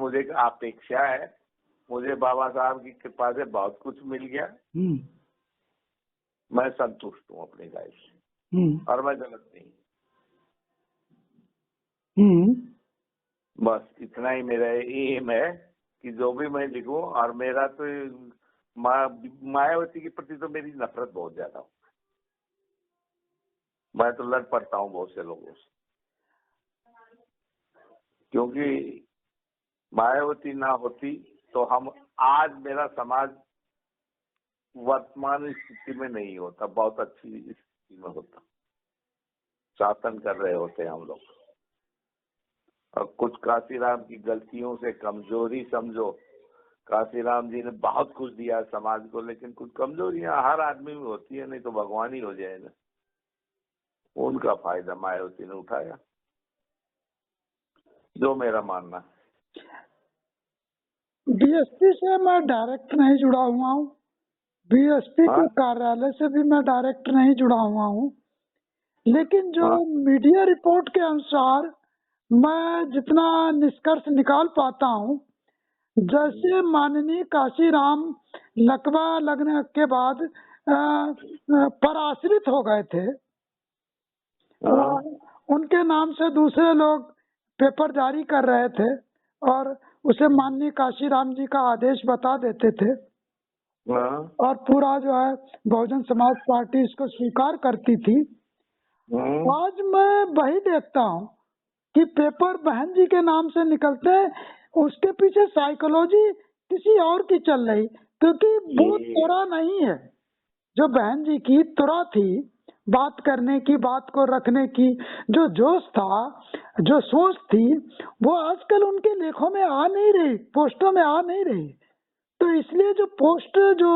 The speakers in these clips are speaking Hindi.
मुझे अपेक्षा है, मुझे बाबा साहब की कृपा से बहुत कुछ मिल गया, मैं संतुष्ट हूँ अपनी लाइफ से और मैं गलत नहीं। बस इतना ही मेरा एम है कि जो भी मैं लिखूं, और मेरा तो मायावती के प्रति तो मेरी नफरत बहुत ज्यादा हो, मैं तो लड़ पड़ता हूँ बहुत से लोगों से, क्योंकि मायावती ना होती तो हम आज मेरा समाज वर्तमान स्थिति में नहीं होता, बहुत अच्छी स्थिति में होता, शासन कर रहे होते हम लोग। और कुछ काशीराम की गलतियों से कमजोरी समझो, काशीराम जी ने बहुत कुछ दिया समाज को, लेकिन कुछ कमजोरियां हर आदमी में होती है, नहीं तो भगवान ही हो जाए ना। उनका फायदा मायावती ने उठाया, जो मेरा मानना है। बीएसपी से मैं डायरेक्ट नहीं जुड़ा हुआ हूँ, बीएसपी के कार्यालय से भी मैं डायरेक्ट नहीं जुड़ा हुआ हूँ, लेकिन जो मीडिया रिपोर्ट के अनुसार मैं जितना निष्कर्ष निकाल पाता हूँ, जैसे माननीय काशीराम लकवा लगने के बाद पराश्रित हो गए थे, उनके नाम से दूसरे लोग पेपर जारी कर रहे थे और उसे माननीय काशीराम जी का आदेश बता देते थे, और पूरा जो है बहुजन समाज पार्टी इसको स्वीकार करती थी। आज मैं वही देखता हूँ कि पेपर बहन जी के नाम से निकलते हैं, उसके पीछे साइकोलॉजी किसी और की चल रही, क्योंकि वो तुरा नहीं है जो बहन जी की तुरा थी, बात करने की, बात को रखने की, जो जोश था, जो सोच थी, वो आजकल उनके लेखों में आ नहीं रही, पोस्टों में आ नहीं रही। तो इसलिए जो पोस्ट जो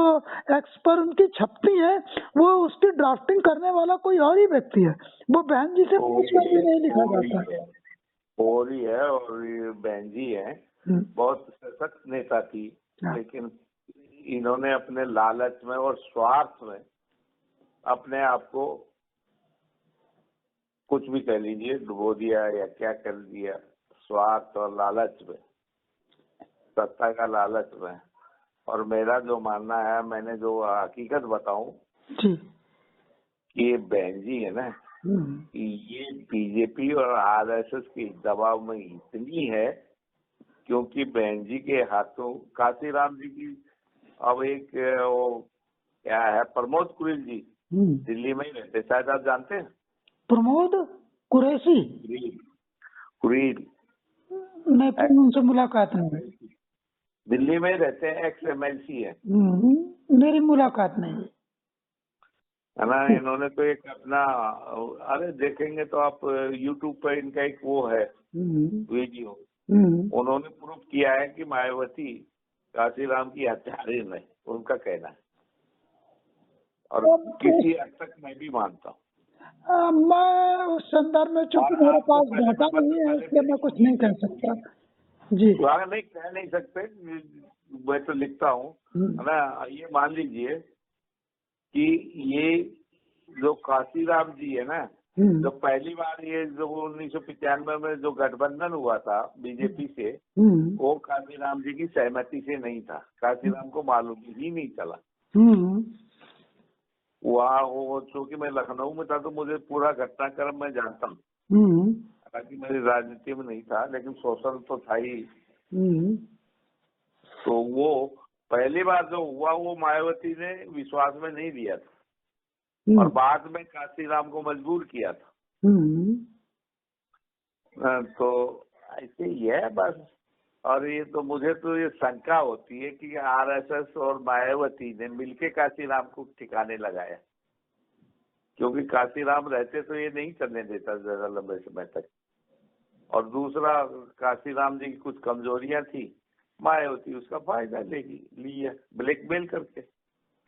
एक्स पर उनकी छपती है, वो उसकी ड्राफ्टिंग करने वाला कोई और ही व्यक्ति है, वो बहन जी से पूछ कर भी नहीं लिखा जाता। और ही है, और ये बहन जी है, बहुत सशक्त नेता थी, लेकिन इन्होंने अपने लालच में और स्वार्थ में अपने आप को कुछ भी कह लीजिए डुबो दिया या क्या कर दिया, स्वार्थ और लालच में, सत्ता का लालच में। और मेरा जो मानना है, मैंने जो हकीकत बताऊं कि ये बहन जी है ना, ये बीजेपी और आरएसएस के दबाव में इतनी है, क्योंकि बहन जी के हाथों काशीराम जी की, अब एक वो क्या है, प्रमोद कुरेल जी दिल्ली में ही रहते, शायद आप जानते हैं, प्रमोद कुरैशी, कुरेल, मैं उनसे मुलाकात नहीं, दिल्ली में रहते हैं, एक्स MLC है, मेरी मुलाकात नहीं है ना। इन्होंने तो एक अपना, अरे देखेंगे तो आप YouTube पे इनका एक वो है वीडियो, उन्होंने प्रूफ किया है कि मायावती काशीराम की हत्यारे में, उनका कहना है, और किसी हद तक मैं भी मानता हूँ। मैं उस संदर्भ में चूंकि मेरे पास डाटा नहीं है, इसलिए मैं कुछ नहीं कह सकता जी। नहीं कह नहीं सकते, मैं तो लिखता हूँ, है ना। ये मान लीजिए कि ये जो काशीराम जी है ना, जो पहली बार ये जो 1995 में जो गठबंधन हुआ था बीजेपी से, वो काशीराम जी की सहमति से नहीं था, काशीराम को मालूम ही नहीं चला। वहाँ वो, चूंकि मैं लखनऊ में था तो मुझे पूरा घटनाक्रम मैं जानता हूँ, हालांकि मेरी राजनीति में नहीं था, लेकिन सोशल तो था ही। तो वो पहली बार जो हुआ, वो मायावती ने विश्वास में नहीं दिया था, और बाद में काशीराम को मजबूर किया था। तो ऐसे ही है बस। और ये तो मुझे तो ये शंका होती है कि आरएसएस और मायावती ने मिलके काशीराम को ठिकाने लगाया, क्योंकि काशीराम रहते तो ये नहीं करने देता ज्यादा लंबे समय तक। और दूसरा, काशीराम जी की कुछ कमजोरियां थी, मायावती उसका फायदा लेगी, लिया ब्लैकमेल करके,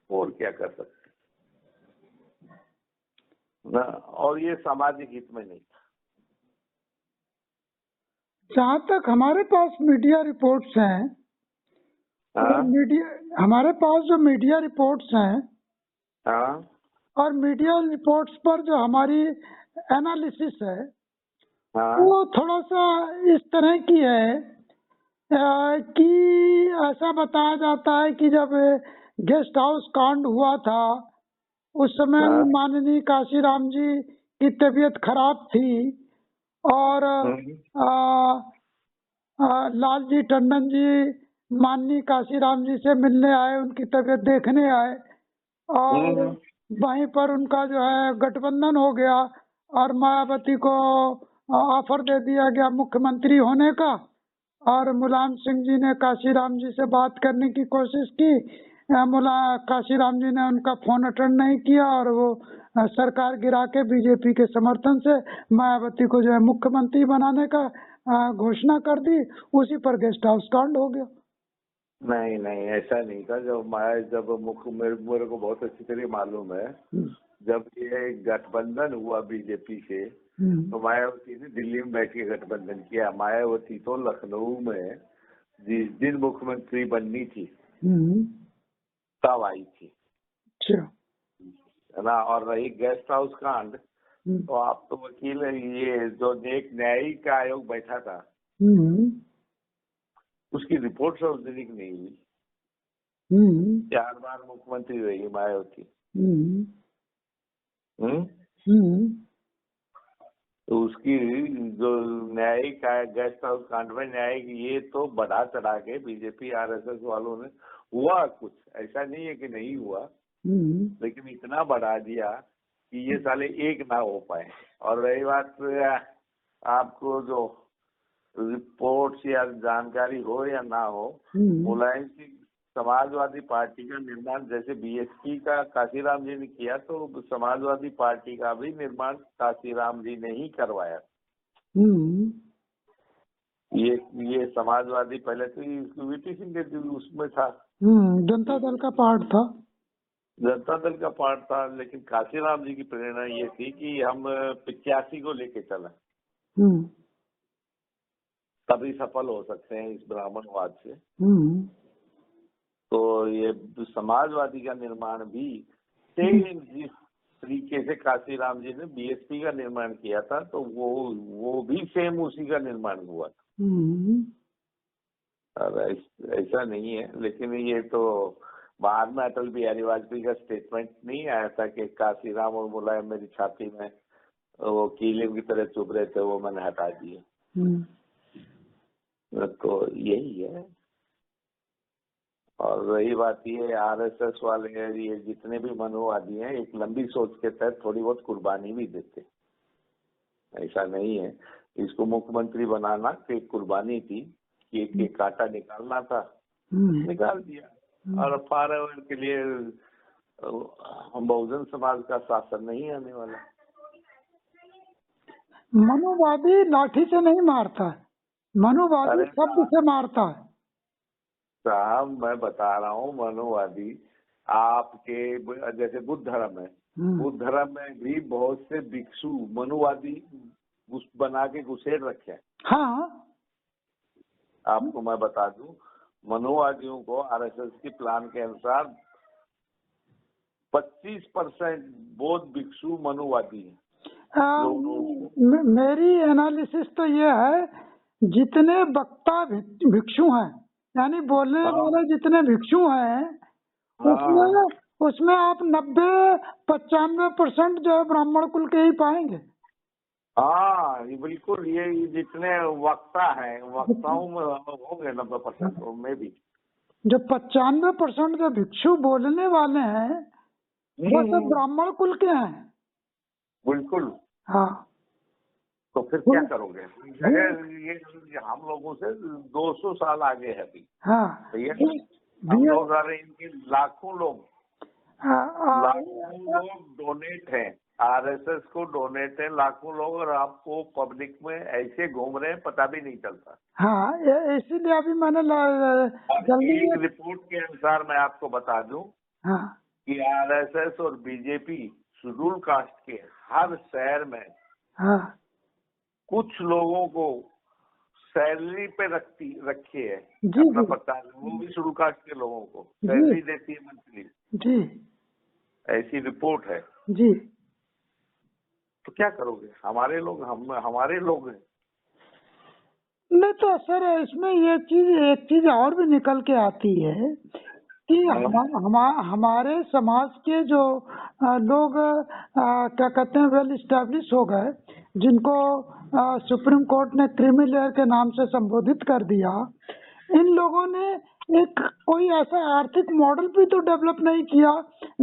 और क्या कर सकते ना। और ये सामाजिक हित में नहीं था। जहाँ तक हमारे पास मीडिया रिपोर्ट्स हैं, हमारे पास जो मीडिया रिपोर्ट्स हैं, और मीडिया रिपोर्ट्स पर जो हमारी एनालिसिस है, वो थोड़ा सा इस तरह की है कि ऐसा बताया जाता है कि जब गेस्ट हाउस कांड हुआ था उस समय हाँ। माननीय काशीराम जी की तबीयत खराब थी और लालजी टंडन जी माननीय काशीराम जी से मिलने आए, उनकी तबीयत देखने आए और वहीं पर उनका जो है गठबंधन हो गया और मायावती को ऑफर दे दिया गया मुख्यमंत्री होने का। और मुलायम सिंह जी ने काशीराम जी से बात करने की कोशिश की, काशीराम जी ने उनका फोन अटेंड नहीं किया और वो सरकार गिरा के बीजेपी के समर्थन से मायावती को जो है मुख्यमंत्री बनाने का घोषणा कर दी। उसी पर गेस्ट हाउस कांड हो गया। नहीं नहीं, ऐसा नहीं था। जब मुख्य मेरे को बहुत अच्छी तरह मालूम है, जब ये गठबंधन हुआ बीजेपी से तो मायावती ने दिल्ली में बैठ के गठबंधन किया। मायावती तो लखनऊ में जिस दिन मुख्यमंत्री बननी थी तब आई थी, है ना। और रही गेस्ट हाउस कांड, तो आप तो वकील है, ये जो एक न्यायिक आयोग बैठा था उसकी रिपोर्ट सार्वजनिक नहीं हुई। 4 बार मुख्यमंत्री रही मायावती। तो उसकी जो न्यायिक गेस्ट हाउस कांड में न्यायिक ये तो बढ़ा चढ़ा के बीजेपी आरएसएस वालों ने, हुआ कुछ ऐसा नहीं है कि नहीं हुआ, लेकिन इतना बढ़ा दिया कि ये साले एक ना हो पाए। और रही बात आपको जो रिपोर्ट्स या जानकारी हो या ना हो, मुलायम सिंह समाजवादी पार्टी का निर्माण जैसे बीएसपी का काशीराम जी ने किया, तो समाजवादी पार्टी का भी निर्माण काशीराम जी ने ही करवाया। ये समाजवादी पहले तो वीपी सिंह के उसमें था, जनता दल का पार्ट था। जनता दल का पार्ट था, लेकिन काशीराम जी की प्रेरणा ये थी कि हम 85 को लेके चला, तभी सफल हो सकते हैं इस ब्राह्मणवाद से। तो ये समाजवादी का निर्माण भी सेम जिस तरीके से काशीराम जी ने बीएसपी का निर्माण किया था, तो वो भी सेम उसी का निर्माण हुआ था। अब ऐसा नहीं है, लेकिन ये तो बाद में अटल बिहारी वाजपेयी का स्टेटमेंट नहीं आया था कि काशीराम और मुलायम मेरी छाती में वो कीले की तरह चुभ रहे थे, वो मैंने हटा दिए। तो यही है। और रही बात ये आरएसएस वाले ये जितने भी मनोवादी हैं, एक लंबी सोच के तहत थोड़ी बहुत कुर्बानी भी देते, ऐसा नहीं है। इसको मुख्यमंत्री बनाना एक कुर्बानी थी कि एक कांटा निकालना था, निकाल दिया। और फॉरएवर के लिए हम बहुजन समाज का शासन नहीं आने वाला। मनोवादी लाठी से नहीं मारता है, मनोवादी शब्द से मारता है। साहब मैं बता रहा हूँ, मनोवादी आपके जैसे बुद्ध धर्म है, बुद्ध धर्म में भी बहुत से भिक्षु मनोवादी बना के घुसेड़ रखे हैं। हाँ, आपको मैं बता दूं, मनोवादियों को आरएसएस के प्लान के अनुसार 25% बौद्ध भिक्षु मनोवादी हैं। मेरी एनालिसिस तो ये है, जितने वक्ता भिक्षु हैं, यानी बोलने वाले जितने भिक्षु हैं, उसमें आप 90-95% जो है ब्राह्मण कुल के ही पाएंगे। हाँ, ये बिल्कुल, ये जितने वक्ता हैं, वक्ताओं में होंगे 90% में भी। जो 95% जो भिक्षु बोलने वाले हैं वो सब ब्राह्मण कुल के हैं। बिल्कुल। हाँ, तो फिर क्या करोगे? ये हम लोगों से 200 साल आगे है अभी। हाँ, हम लोग आ रहे, इनके लाखों लोग डोनेट हैं, आरएसएस को डोनेट है लाखों लोग, और आपको पब्लिक में ऐसे घूम रहे हैं पता भी नहीं चलता। हाँ, इसीलिए अभी मैंने एक रिपोर्ट के अनुसार मैं आपको बता दूं कि आरएसएस और बीजेपी शेड्यूल कास्ट के हर शहर में कुछ लोगों को सैलरी पे रखी है अपना प्रचार, वो भी शेड्यूल कास्ट के लोगों को सैलरी देती है मंथली जी, ऐसी रिपोर्ट है जी। तो क्या करोगे? हमारे लोग हैं। नहीं तो सर इसमें ये चीज एक चीज और भी निकल के आती है कि हमारे समाज के जो लोग क्या कहते हैं वेल इस्टेब्लिश हो गए, जिनको सुप्रीम कोर्ट ने क्रीमी लेयर के नाम से संबोधित कर दिया, इन लोगों ने एक कोई ऐसा आर्थिक मॉडल भी तो डेवलप नहीं किया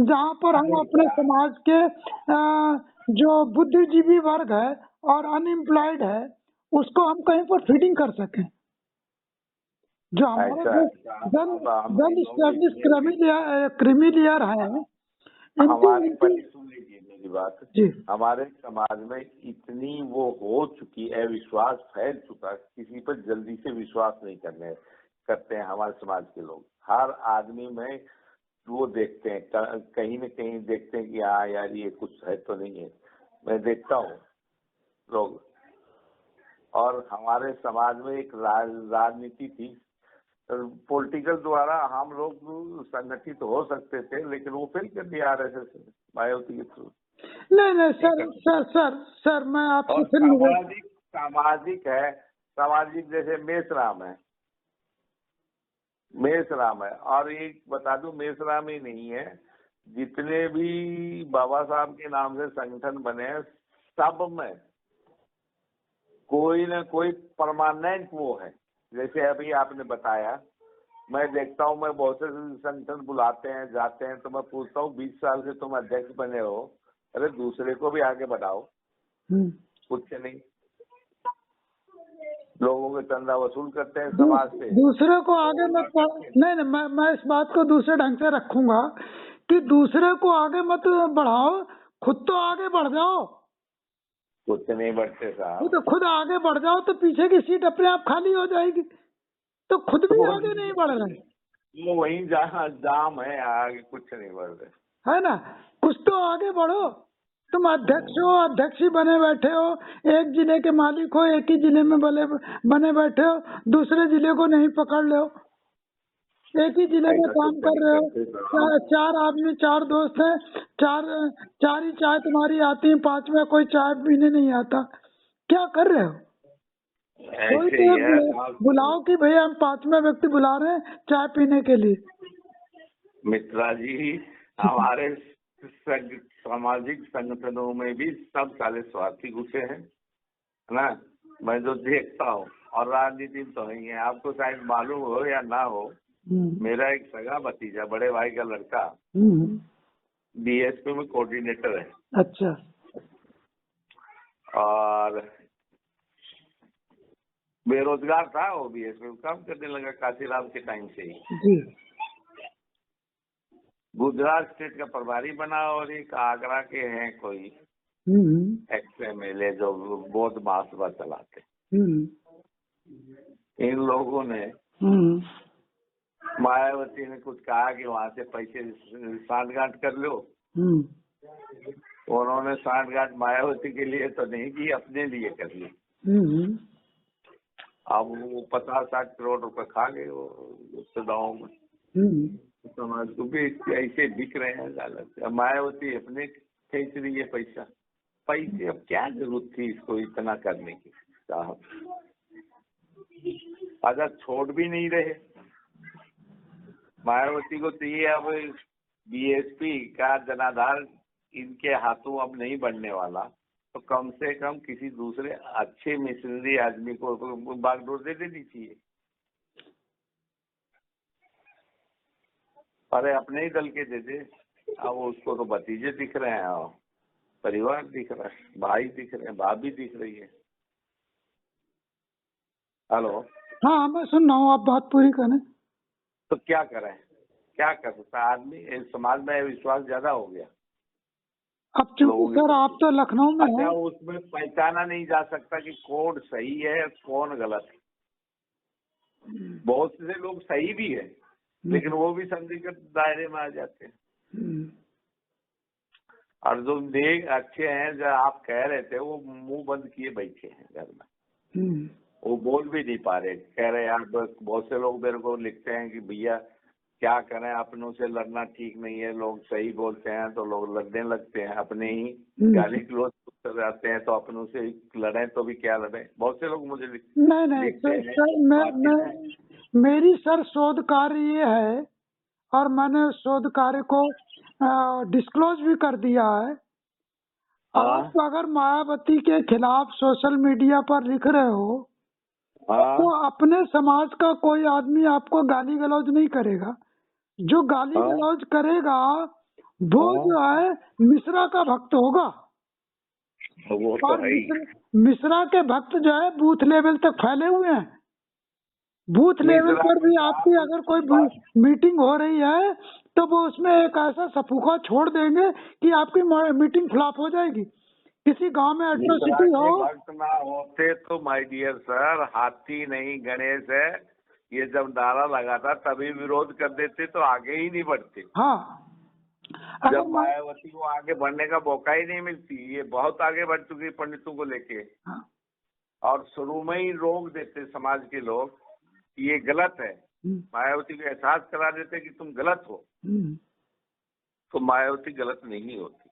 जहां पर हम अपने समाज के जो बुद्धिजीवी वर्ग है और अनएम्प्लॉयड है उसको हम कहीं पर फीडिंग कर सकें। जो हमारे वेल इस्टेब्लिश क्रीमी लेयर है, हमारे सुन लीजिए मेरी बात जी, हमारे समाज में इतनी वो हो चुकी है, विश्वास फैल चुका, किसी पर जल्दी से विश्वास नहीं करते हैं हमारे समाज के लोग। हर आदमी में वो देखते हैं, कहीं न कहीं देखते हैं कि हाँ यार ये कुछ है तो नहीं है। मैं देखता हूँ लोग, और हमारे समाज में एक राजनीति थी, पॉलिटिकल द्वारा हम लोग संगठित हो सकते थे, लेकिन वो फेल कर दिया आरएसएस मायावती के थ्रू। नहीं सर मैं आपसे सामाजिक है, सामाजिक जैसे मेषराम है। और एक बता दूं, मेषराम ही नहीं है, जितने भी बाबा साहब के नाम से संगठन बने हैं सब में कोई न कोई परमानेंट वो है। जैसे अभी आपने बताया, मैं देखता हूँ, मैं बहुत से संगठन बुलाते हैं जाते हैं तो मैं पूछता हूँ 20 साल से तुम अध्यक्ष बने हो, अरे दूसरे को भी आगे बढ़ाओ। कुछ नहीं, लोगों के चंदा वसूल करते हैं समाज से। दूसरे को आगे मत नहीं मैं इस बात को दूसरे ढंग से रखूंगा कि दूसरे को आगे मत बढ़ाओ, खुद तो आगे बढ़ जाओ। कुछ नहीं बढ़ते साहब, खुद आगे बढ़ जाओ तो पीछे की सीट अपने आप खाली हो जाएगी। तो खुद भी आगे नहीं बढ़ रहे, वो वही जहाँ जाम है, आगे कुछ नहीं बढ़ रहे, है ना। कुछ तो आगे बढ़ो। तुम अध्यक्ष हो, अध्यक्ष ही बने बैठे हो, एक जिले के मालिक हो, एक ही जिले में बने बैठे हो, दूसरे जिले को नहीं पकड़ लो। एक ही जिले में काम कर रहे हो, चार आदमी, चार दोस्त हैं, चार ही चाय तुम्हारी आती है, पांचवा कोई चाय पीने नहीं आता। क्या कर रहे हो? कोई तो बुलाओ कि भैया हम पांचवा व्यक्ति बुला रहे हैं चाय पीने के लिए। मित्रा जी, हमारे सामाजिक संगठनों में भी सब साले स्वार्थी घुसे हैं ना, मैं जो देखता हूँ। और राजनीति तो नहीं है, आपको शायद मालूम हो या ना हो, मेरा एक सगा भतीजा, बड़े भाई का लड़का, बीएसपी में कोऑर्डिनेटर है। अच्छा। और बेरोजगार था, वो बीएसपी में काम करने लगा काशीराम के टाइम से ही। गुजरात स्टेट का प्रभारी बना, और एक आगरा के हैं कोई एक्स-एमएलए जो बौद्ध महासभा चलाते। इन लोगों ने मायावती ने कुछ कहा कि वहां से पैसे सांठगांठ कर लो। उन्होंने सांठगांठ मायावती के लिए तो नहीं की, अपने लिए कर ली। अब वो 50-60 करोड़ रुपए खा गए वो सदाओं में। समाज को भी ऐसे बिक रहे हैं लालच। मायावती अपने खींच रही है पैसे। अब क्या जरूरत थी इसको इतना करने की साहब। अगर छोड़ भी नहीं रहे मायावती को, तो ये अब बीएसपी का जनाधार इनके हाथों अब नहीं बढ़ने वाला, तो कम से कम किसी दूसरे अच्छे मिशनरी आदमी को बागडोर दे देनी चाहिए। अरे अपने ही दल के दे दे। अब उसको तो भतीजे दिख रहे हैं, परिवार दिख रहा है, भाई दिख रहे हैं, भाभी दिख रही है। हेलो, हाँ मैं सुन रहा हूँ, आप बात पूरी करें। तो क्या करें, क्या कर सकता आदमी, समाज में विश्वास ज्यादा हो गया। अब चूंकि सर आप तो लखनऊ में हैं, उसमें पहचाना नहीं जा सकता कि कौन सही है कौन गलत है। बहुत से लोग सही भी है, लेकिन वो भी संदिग्ध दायरे में आ जाते हैं। और जो देख अच्छे हैं, जो आप कह रहे थे, वो मुंह बंद किए बैठे हैं घर में, वो बोल भी नहीं पा रहे। कह रहे यार, बहुत से लोग मेरे को लिखते हैं कि भैया क्या करें, अपनों से लड़ना ठीक नहीं है। लोग सही बोलते हैं तो लोग लड़ने लगते हैं, अपने ही गाली गलौज कर जाते हैं तो अपनों से लड़ें तो भी क्या लड़ें। बहुत से लोग मुझे नहीं लिखते हैं। सर, मेरी सर शोध कार्य ये है, और मैंने उस शोध कार्य को डिस्क्लोज भी कर दिया है। आप अगर मायावती के खिलाफ सोशल मीडिया पर लिख रहे हो तो अपने समाज का कोई आदमी आपको गाली गलौज नहीं करेगा। जो गाली गलौज करेगा वो जो है मिश्रा का भक्त होगा। वो तो और है। मिश्रा के भक्त जो है बूथ लेवल तक फैले हुए हैं। बूथ लेवल पर भी आपकी अगर कोई मीटिंग हो रही है तो वो उसमें एक ऐसा सफूका छोड़ देंगे कि आपकी मीटिंग फ्लॉप हो जाएगी। किसी गांव में एट्रोसिटी हो, भक्त ना होते तो माय डियर सर, हाथी नहीं गणेश है, ये जब नारा लगाता तभी विरोध कर देते तो आगे ही नहीं बढ़ते। हाँ, जब मायावती को आगे बढ़ने का मौका ही नहीं मिलती। ये बहुत आगे बढ़ चुकी पंडितों को लेके। हाँ, और शुरू में ही रोक देते समाज के लोग कि ये गलत है। मायावती को एहसास करा देते कि तुम गलत हो, तो मायावती गलत नहीं होती।